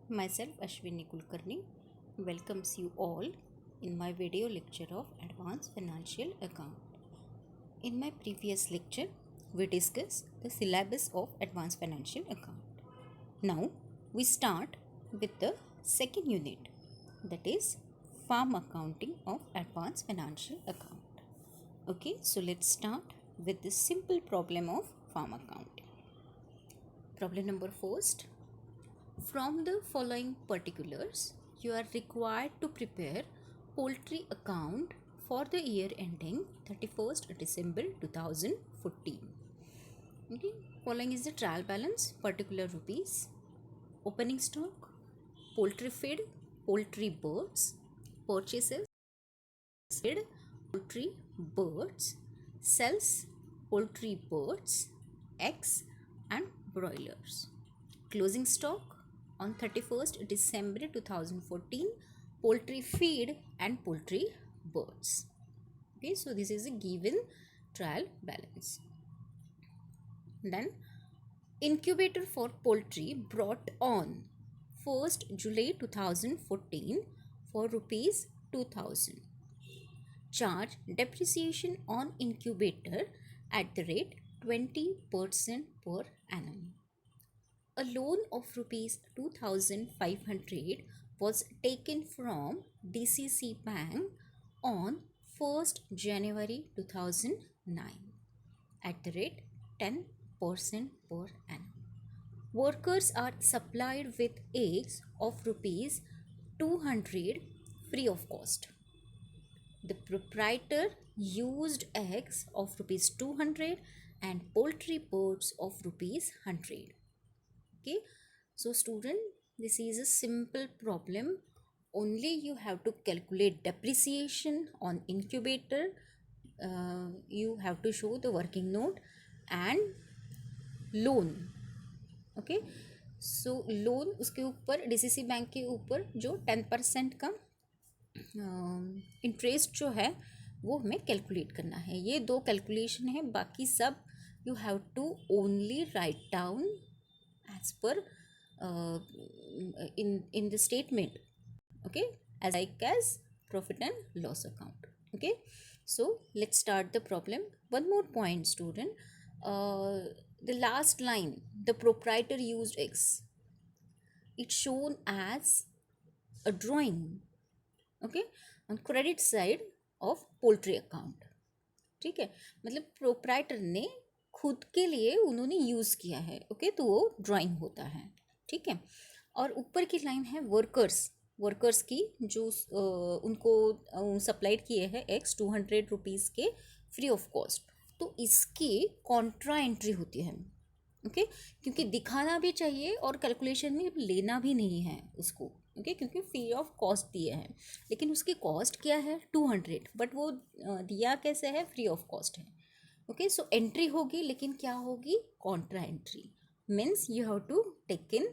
Myself Ashwini Kulkarni welcomes you all in my video lecture of Advanced Financial Account. In my previous lecture, we discussed the syllabus of Advanced Financial Account. Now, we start with the second unit, that is Farm Accounting of Advanced Financial Account. Okay, so let's start with the simple problem of farm accounting. Problem number first. From the following particulars, you are required to prepare poultry account for the year ending 31st December 2014. Okay, following is the trial balance, particular rupees, opening stock, poultry feed, poultry birds, purchases, feed, poultry birds, sells, poultry birds, eggs and broilers. Closing stock on 31st December 2014, poultry feed and poultry birds. Okay, so this is a given trial balance. Then incubator for poultry brought on 1st July 2014 for rupees 2000. Charge depreciation on incubator at the rate 20% per annum. A loan of rupees 2500 was taken from DCC Bank on 1st January 2009 at the rate 10% per annum. Workers are supplied with eggs of rupees 200 free of cost. The proprietor used eggs of rupees 200 and poultry birds of rupees 100. Okay, so student, this is a simple problem. Only you have to calculate depreciation on incubator. You have to show the working note and loan. Okay, so loan उसके ऊपर DCC bank के ऊपर जो 10% का interest जो है वो हमें कैलकुलेट करना है. ये दो कैलकुलेशन है, बाकी सब you have to only write down as per in the statement. Okay, as like as profit and loss account. Okay, so let's start the problem. One more point, student. The last line, the proprietor used X, it's shown as a drawing. Okay, on credit side of poultry account. ठीक है, मतलब proprietor ने खुद के लिए उन्होंने use किया है. ओके, तो वो ड्राइंग होता है. ठीक है, और ऊपर की लाइन है वर्कर्स की जो उनको सप्लाइड किए हैं एक्स 200 रुपीज़ के फ्री ऑफ कॉस्ट. तो इसकी कॉन्ट्रा एंट्री होती है. ओके, क्योंकि दिखाना भी चाहिए और कैलकुलेशन में लेना भी नहीं है उसको. ओके, क्योंकि फ्री ऑफ कॉस्ट दिए हैं, लेकिन उसकी कॉस्ट क्या है 200, बट वो दिया कैसे है, फ्री ऑफ कॉस्ट है. ओके, सो एंट्री होगी, लेकिन क्या होगी, contra entry. Means you have to take in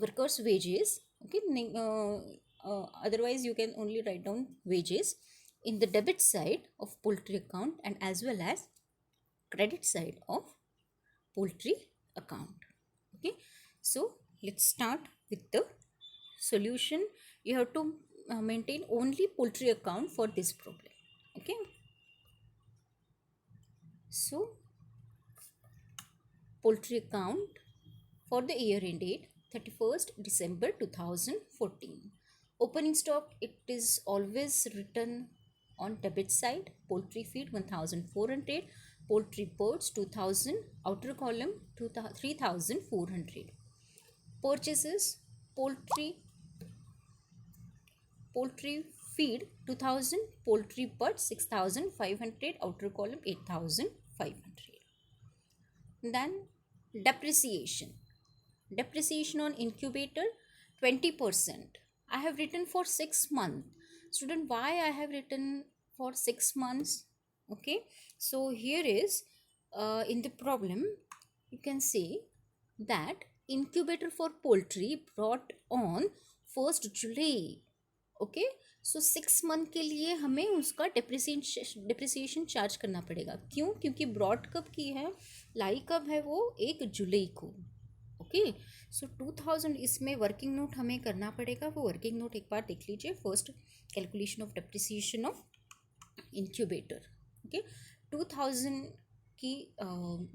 workers wages. ओके, otherwise you can only write down wages in the debit side of poultry account and as well as credit side of poultry account. Okay, so let's start with the solution. You have to maintain only poultry account for this problem. Okay, so poultry account for the year end date 31st December 2014. Opening stock, it is always written on debit side. Poultry feed 1400, poultry birds 2000, outer column 3400. Purchases, poultry feed 2000, poultry birds 6500, outer column 8500. Then depreciation on incubator 20%. I have written for 6 months. Student, why I have written for 6 months? Okay, so here is in the problem you can see that incubator for poultry brought on 1st July. Okay, so 6 month के लिए हमें उसका depreciation charge करना पड़ेगा. क्यों? क्योंकि broad कब की है, लाई कब है वो 1 जुलाई को. ओके। सो 2000 इसमें वर्किंग नोट हमें करना पड़ेगा, वो वर्किंग नोट एक बार देख लीजिए। First, calculation of depreciation of incubator. Okay, 2000 की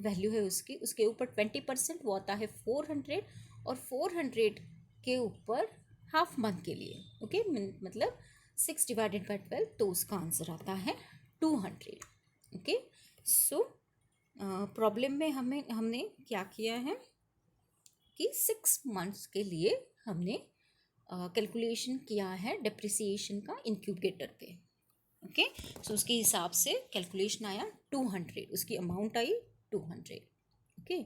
वैल्यू है उसकी, उसके ऊपर 20% वो आता है 400, और 400 के ऊपर हाफ मंथ के लिए, ओके, मतलब 6/12, तो उसका आंसर आता है 200। ओके, सो प्रॉब्लम में हमने क्या किया है कि 6 मंथ्स के लिए हमने कैलकुलेशन किया है डेप्रिसिएशन का इंक्यूबेटर पे। ओके, सो उसके हिसाब से कैलकुलेशन आया 200, उसकी अमाउंट आई 200। Okay,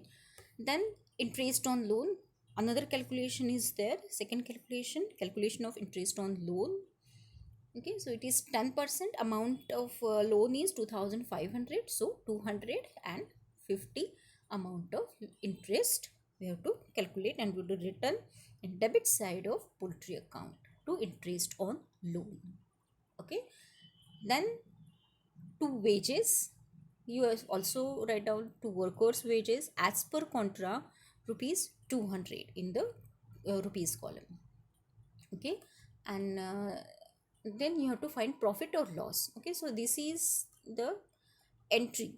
then interest on loan, another calculation is there, second calculation of interest on loan. Okay, so it is 10%, amount of loan is 2500, so 250 amount of interest we have to calculate, and we will return in debit side of poultry account to interest on loan. Okay, then to wages, you also write down to workers wages as per contra rupees 200 in the rupees column. Okay, and then you have to find profit or loss. Okay, so this is the entry,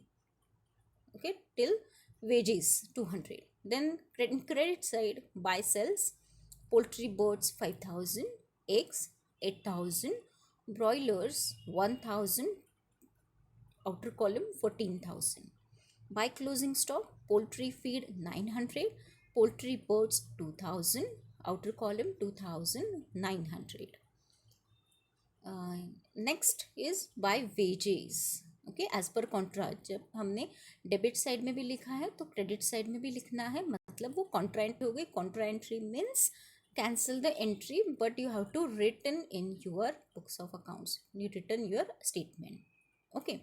okay, till wages 200. Then credit side, buy sells poultry birds 5000, eggs 8000, broilers 1000, outer column 14,000. By closing stock, poultry feed 900, poultry birds 2000, outer column 2900. Next is by wages. Okay, as per contract, जब हमने debit side में भी लिखा है तो credit side में भी लिखना है, मतलब वो कॉन्ट्रा एंट्री हो गई। Contra entry means cancel the entry, but you have to written in your books of accounts, you written your statement. Okay,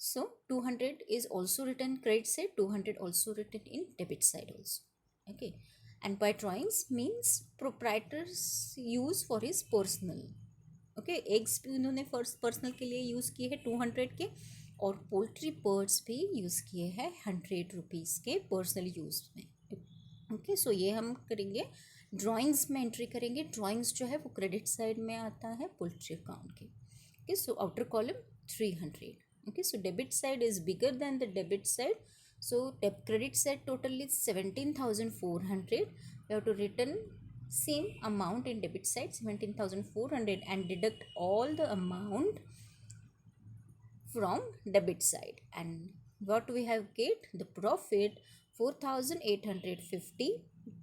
so 200 is also written credit side, 200 also written in debit side also. Okay, and by drawings means proprietors use for his personal. Okay, eggs भी उन्होंने first personal के लिए use किए हैं 200 के, और poultry birds भी use किए हैं 100 रुपीज़ के पर्सनल यूज़ में। ओके, सो ये हम करेंगे ड्राइंग्स में एंट्री करेंगे। ड्राइंग्स जो है वो क्रेडिट साइड में आता है पोल्ट्री अकाउंट के। Okay, so outer column 300. Okay, so debit side is bigger than the debit side, so credit side total is 17,400. We have to return same amount in debit side 17,400 and deduct all the amount from debit side, and what we have get the profit 4,850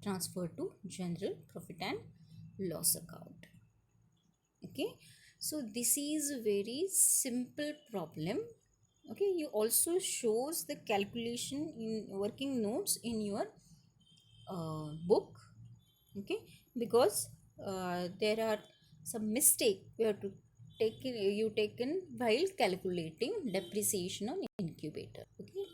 transferred to general profit and loss account. Okay, so this is a very simple problem. Okay, you also shows the calculation in working notes in your book. Okay, because there are some mistake you have to taken while calculating depreciation on incubator. Okay,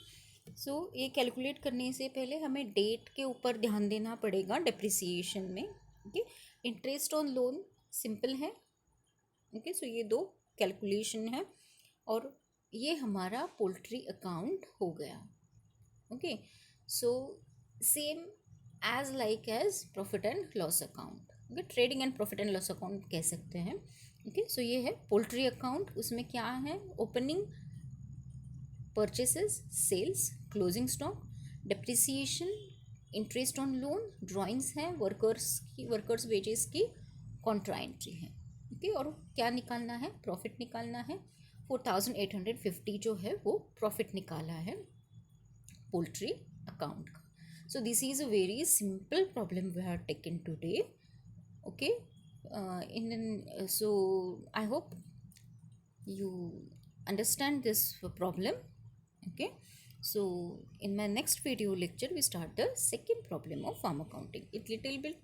so ये calculate करने से पहले हमें date के ऊपर ध्यान देना पड़ेगा डेप्रिसिएशन में। Okay, interest on loan simple है। ओके, सो ये दो कैलकुलेशन है और ये हमारा पोल्ट्री अकाउंट हो गया। Okay, so same as like as profit and loss account. Okay, trading and profit and loss account कह सकते हैं। ओके, सो ये है पोल्ट्री अकाउंट। उसमें क्या है, opening, purchases, sales, closing stock, depreciation, interest on loan, drawings हैं, वर्कर्स वेजेस की कॉन्ट्रा एंट्री है। ओके, और क्या निकालना है, प्रॉफिट निकालना है। 4,850 जो है वो प्रॉफिट निकाला है पोल्ट्री अकाउंट का। So this is a very simple problem we have taken today. Okay, so I hope you understand this problem. Okay, so in my next video lecture we start the second problem of farm accounting. It little bit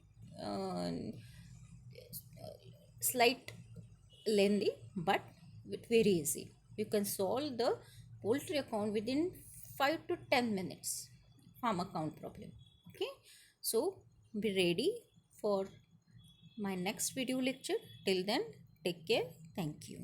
slight lengthy but very easy. You can solve the poultry account within 5 to 10 minutes farm account problem. Okay, so be ready for my next video lecture. Till then, take care. Thank you.